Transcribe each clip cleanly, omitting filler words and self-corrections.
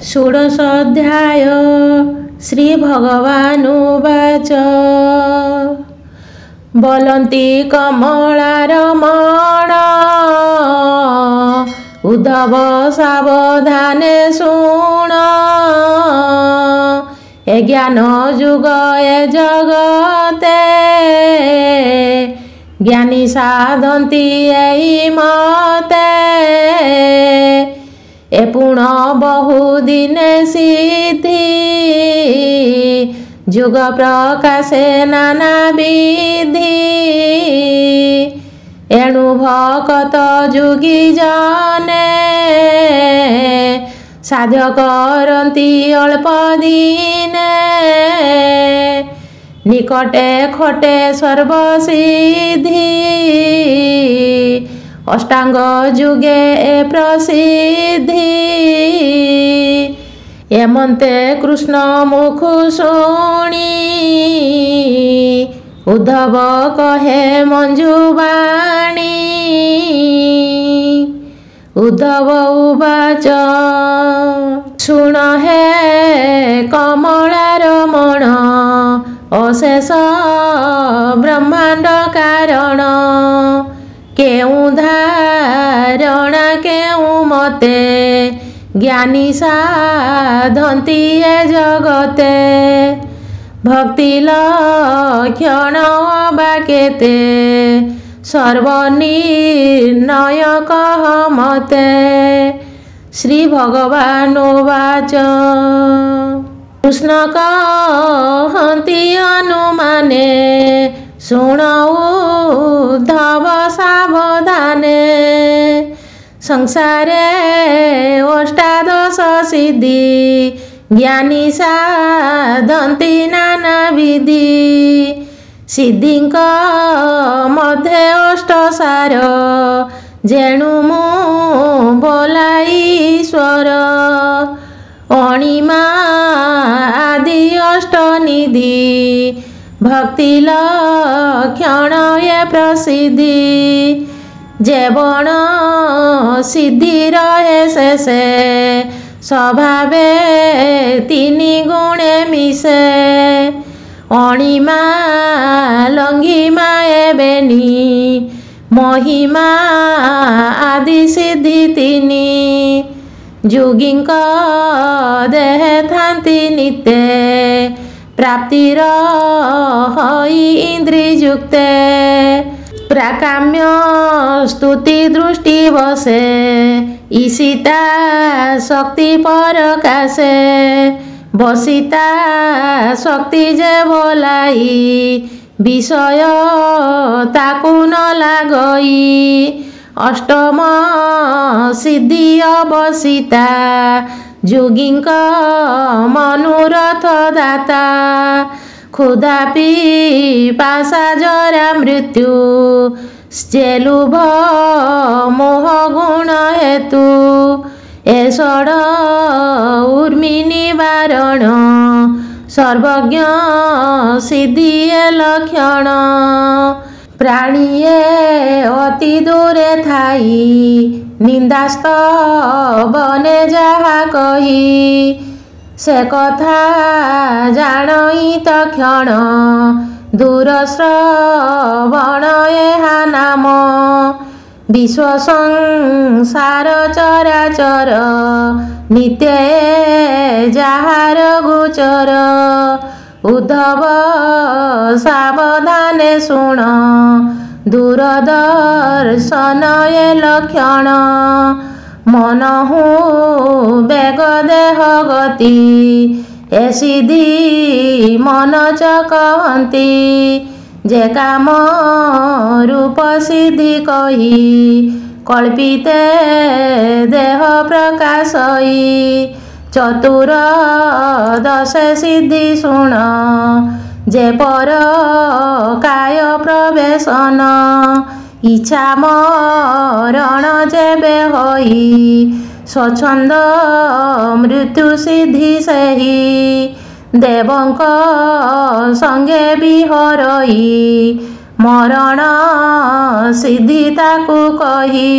षोडश अध्याय श्री भगवानुवाच बोलन्ति कमलारमण उद्धव सावधाने शुण ए ज्ञान जुग ए जगते ज्ञानी साधन्ति एई मते ए पुण बहुदिने सिद्धि जुग प्रकाशे नाना विधि एणु भकत जुगी जने साध्य करन्ति अल्प दिने निकटे खटे सर्वसिद्धि अष्टांग जुगे ए प्रसिद्धि एमन्ते कृष्ण मुख शुणी उद्धव कहे मंजुवाणी उद्धव उवाच शुण हे कमलारमण अशेष ब्रह्मांड कारण केउ धारणा केउ मते ज्ञानी साधन्ति ए जगते भक्ति लक्षण बाकेते सर्वनिर्णय कह मते। श्री भगवानुवाच कृष्ण कहन्ति अनुमाने शुण उद्धव सावधाने संसारे अष्टादश सिद्धि ज्ञानी साधन्ति नाना विधि सिद्धिंक मध्ये अष्टसार जेणु मु बोला ईश्वर अणिमा आदि अष्टनिधि भक्ति लक्षण ए प्रसिद्धि जेवण सिद्धि रहे शेषे स्वभावे तिनि गुणे मिसे अणिमा लंघिमा एबेनी महिमा आदि सिद्धि तिनि जुगिंक देहे थांति नित्य प्राप्तिर हई इंद्रियुक्ते प्राकाम्य स्तुति दृष्टि वसे ईशिता शक्ति परकाशे बसिता शक्ति जे बोलाई विषय ताकु न लागई अष्टम सिद्धि अवसिता जुगिंक मनोरथ दाता क्षुधा पिपासा जरा मृत्यु चेलुभ मोह गुण हेतु ए षड ऊर्मि निवारण सर्वज्ञ सिद्धि ए लक्षण प्राणीये अति दूरे थाई निंदास्त बने जहा कही से कथा जानई तक्षण दूर श्रवण एहा नाम विश्व संसार चराचर नित्य जाहार गोचर उद्धव सावधाने शुण दूरदर्शन ए लक्षण मनहु बेग देह गति ए सिद्धि मन च कहन्ति जे काम रूप सिद्धि कही कल्पिते देह प्रकाशई चतुर दश सिद्धि शुण जे पर काय प्रवेशन इच्छा मरण जेबे होई स्वच्छंद मृत्यु सिद्धि सेहि देवंक संगे विहरई मरण सिद्धि ताकु कही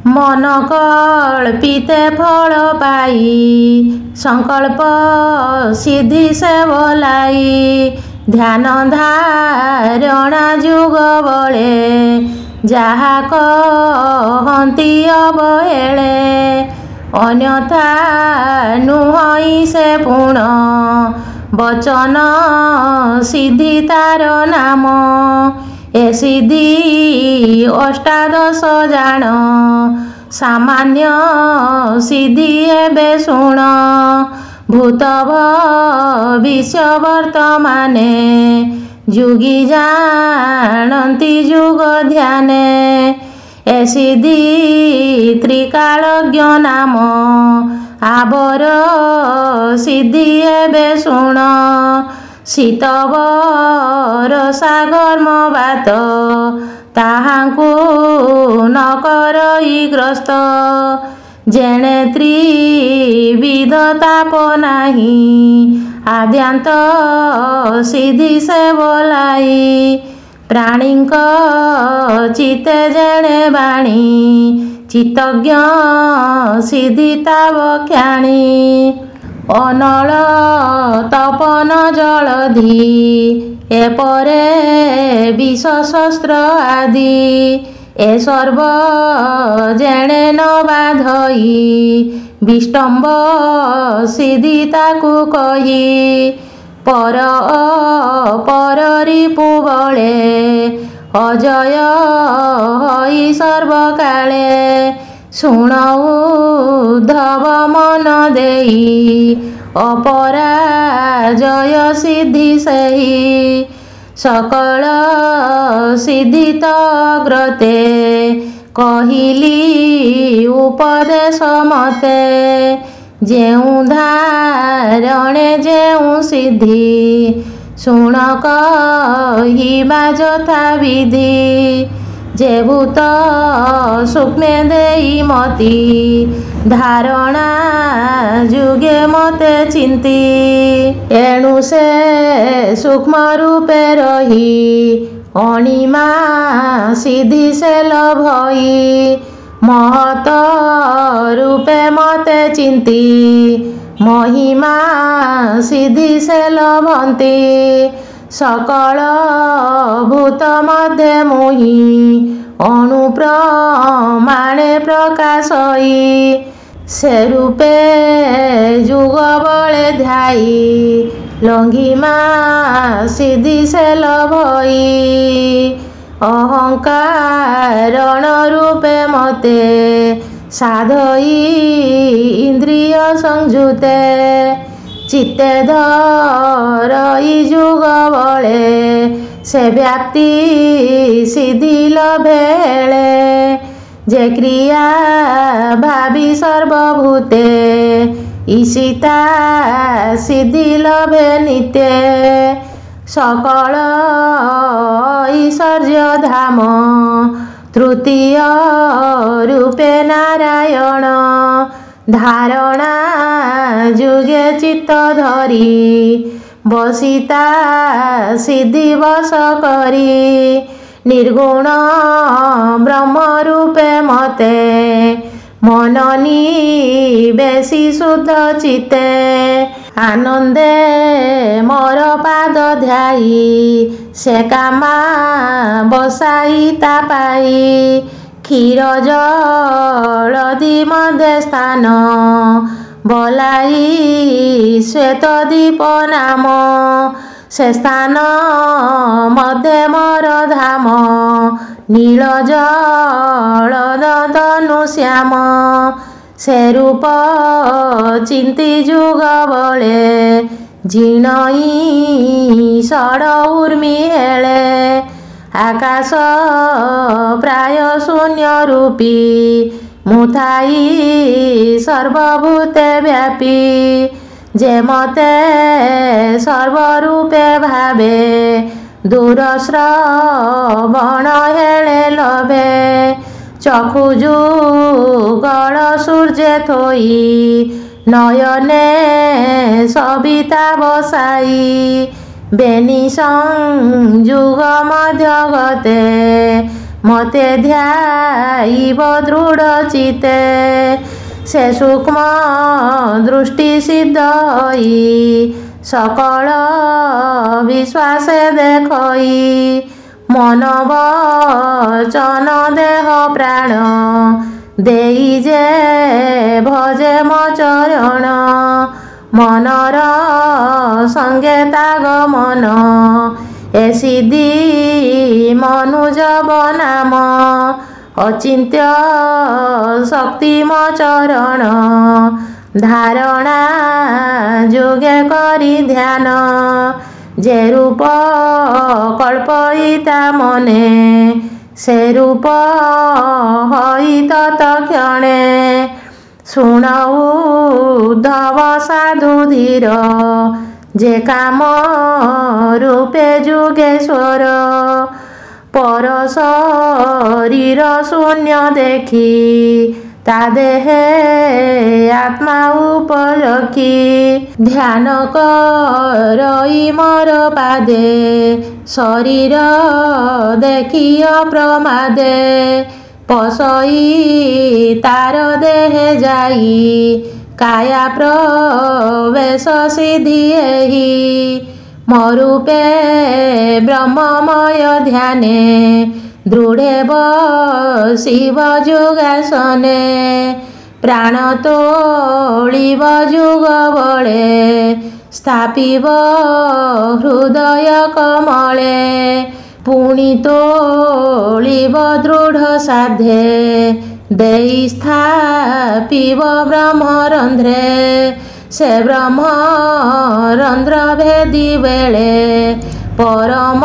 मन कल्पिते फल पाई संकल्प सिद्धि से बोलाई ध्यान धारणा जुग बळे जहा कहती अवहेले अन्यथा नुहई से पूर्ण वचन सिद्धि तार नाम ए सिद्धि अष्टादश जान सामान्य सिद्धि एबे शुण भूत भविष्य वर्तमाने जुगी जानती जुग ध्याने ए सिद्धि त्रिकालज्ञ नाम आबर सिद्धि एबे शुण शीतवर सागर्म बात ताहांकु न करई ग्रस्त जेणे त्रिविध ताप नाही आद्यांत सिद्धि से बोलाई प्राणींक चित्ते जेणे बाणी चित्तज्ञ सिद्धि तावख्याणी अनल तपन जलधि एपरे विष शस्त्र आदि ए सर्व जेणे न बाधई विष्टम्ब सिद्धि ताकु कही पर रिपु बळे अजय हई सर्वकाले शुण उद्धव मन देई अपराजय सिद्धि सेहि सकल सिद्धि तग्रते कहिली उपदेश मते जेउ धारणे जेउ सिद्धि शुण कहिबा यथा विधि जे भूत सूक्ष्मे देई मती धारणा जुगे मते चिंती एणु से सूक्ष्म रूपे रही अणिमा सिद्धि से लभई महत रूपे मते चिंती महिमा सिद्धि से लभंती सकल भूत मध्य मोहि अणुप्रमाणे प्रकाशई से रूपे जुग बळे ध्याई लंघिमा सिद्धि से लभई अहंकारण रूपे मते साधई इंद्रिय संयुते चित्ते धरई जुग बळे से व्याप्ति सिद्धि लभेळे जे क्रिया भावी सर्वभूते ईशिता सिद्धि लभे नित्ये सकल ऐश्वर्य धाम तृतीय रूपे नारायण धारणा जुगे चित्त धरी बसिता सिद्धि वश करी निर्गुण ब्रह्म रूपे मते मननी बेसी शुद्ध चित्ते आनंदे मोर पाद ध्याई से कामा बसाई तापाई क्षीर जलधि मध्य स्थान बलाई श्वेत दीप नाम से स्थान मध्य मोर धाम नील जल दनु श्याम से रूप चिंती जुग बळे जिणई षड उर्मी हेळे आकाश प्राय शून्य रूपी मुथाई सर्वभूते व्यापी जे मते सर्वरूपे भावे दूर श्रवण हेळे लभे चक्षु जुगल सूर्य थोई नयने सविता बसाई बेनी संयुग मध्य गते मते ध्यायिब दृढ चिते से सूक्ष्म दृष्टि सिद्ध सकल विश्वास देखई मन वचन देह प्राण देई जे भजे मो चरण मनर संगे तागमन ए सिद्धि मनुज बनाम अचिंत्य शक्ति मो चरण धारणा जोगे करी ध्यान जे रूप कल्पयिता मने से रूप हई तत्क्षणे शुण उद्धव साधु धीर जे काम रूपे जुगेश्वर पर शरीर शून्य देखी ता देहे आत्मा उपलक्षी ध्यान करई मोर पादे शरीर देखी अप्रमादे पसई तार देहे जाई काया प्रवेश सिद्धि एहि मरूपे ब्रह्ममय ध्याने दृढ़े बसिब जुगासने प्राण तोलिब जुग बळे स्थापिब हृदय कमले पुणी तोलिब दृढ़ साधे देई स्थापिब ब्रह्मरंध्रे से ब्रह्मरंध्र भेदी बेले परम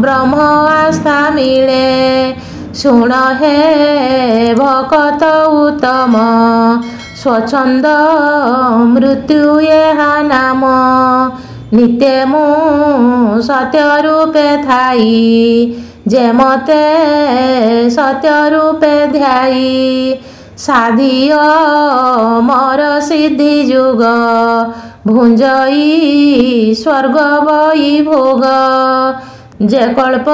ब्रह्म आस्था मिले शुण हे भकत उत्तम स्वच्छंद मृत्यु एहा नाम नित्य मु सत्य रूपे थाई जे मते सत्य रूपे ध्याई साधिय मोर सिद्धि जुग भुंजई स्वर्ग बई भोग जे कल्प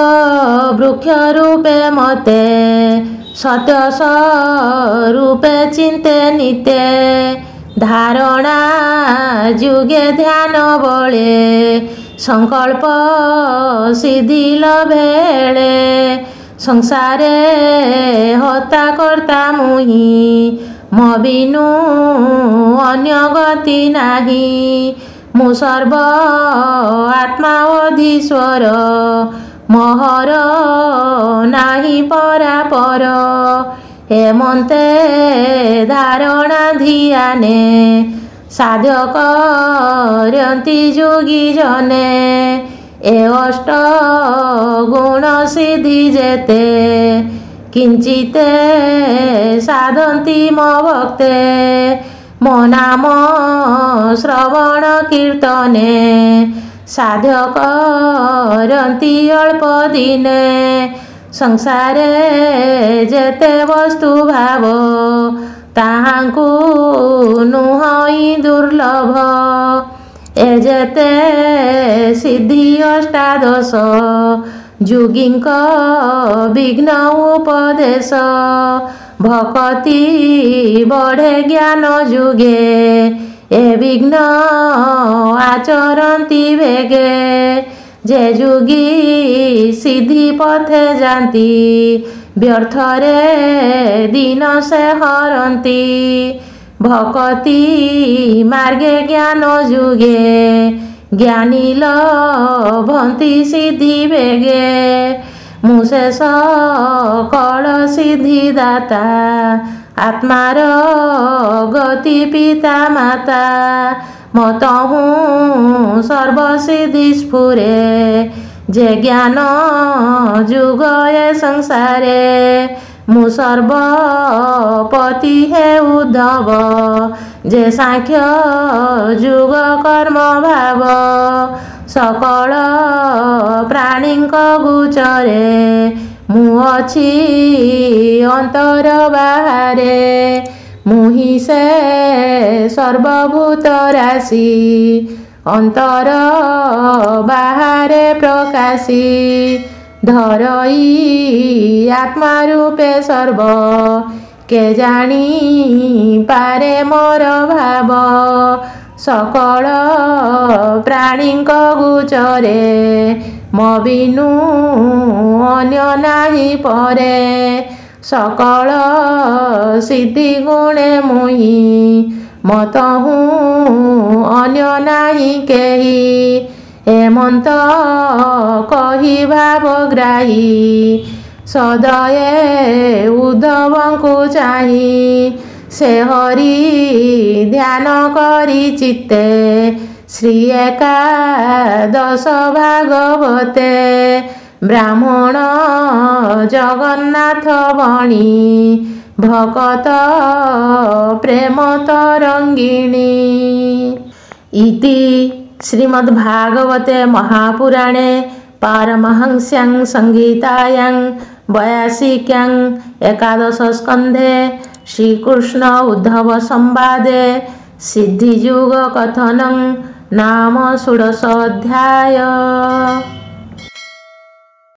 वृक्ष रूपे मते सत्य स्वरूपे चिंते निते धारणा जुगे ध्यान बळे संकल्प सिद्धि लभेळे संसारे हता कर्ता मुहि मो बिनु अन्य गति नाही मु सर्व आत्मा अधीश्वर मोहर नाही परापर हेमंते धारणा धियाने साध्य करंती जोगी जने ए अष्ट गुण सिद्धि जेते किंचिते साधंती मो भक्ते मो नाम श्रवण कीर्तने साध्य करंती अल्प दिने संसारे जेते वस्तु भाव ताहांकु नुहई दुर्लभ ए जेते सिद्धि अष्टादश जुगिंक विघ्न उपदेश भक्ति बढ़े ज्ञान जुगे ए विघ्न आचरंती वेगे जे जुगी सिद्धि पथे जानती व्यर्थरे दिन से हरंती भक्ति मार्गे ज्ञान जुगे ज्ञानी लभंती सिद्धि वेगे मुशेष कल सिद्धि दाता आत्मार गति पिता माता मतहु सर्वसिद्धि स्फुरे जे ज्ञान जुग ए संसारे मु सर्वपति हे उद्धव जे सांख्य जुग कर्म भाव सकल प्राणींक गोचरे मु अछि अंतर बाहारे मुहि से सर्वभूत राशि अंतर बाहारे प्रकाशी ଧରଇ ଆତ୍ମା ରୂପେ ସର୍ବ କେ ଜାଣି ପାରେ ମୋର ଭାବ ସକଳ ପ୍ରାଣୀଙ୍କ ଗୋଚରେ ମୋ ବିନୁ ଅନ୍ୟ ନାହିଁ ପରେ ସକଳ ସିଦ୍ଧି ଗୁଣେ ମୁହିଁ ମତହୁଁ ଅନ୍ୟ ନାହିଁ କେହି ହେମନ୍ତ କହି ଭାବଗ୍ରାହୀ ସଦୟେ ଉଦ୍ଧବଙ୍କୁ ଚାହିଁ ସେ ହରି ଧ୍ୟାନ କରି ଚିତ୍ତେ ଶ୍ରୀ ଏକାଦଶ ଭାଗବତେ ବ୍ରାହ୍ମଣ ଜଗନ୍ନାଥ ବଣି ଭକତ ପ୍ରେମ ତରଙ୍ଗିଣୀ। ଇତି ଶ୍ରୀମଦ୍ଭାଗବତେ ମହାପୁରାଣେ ପାରମହଂସ୍ୟାଂ ସଂହିତାୟାଂ 82 ଏକାଦଶ ସ୍କନ୍ଧେ ଶ୍ରୀକୃଷ୍ଣ ଉଦ୍ଧବ ସମ୍ବାଦେ ସିଦ୍ଧିଯୁଗ କଥନଂ ନାମ ଷୋଡ଼ଶ ଅଧ୍ୟାୟ।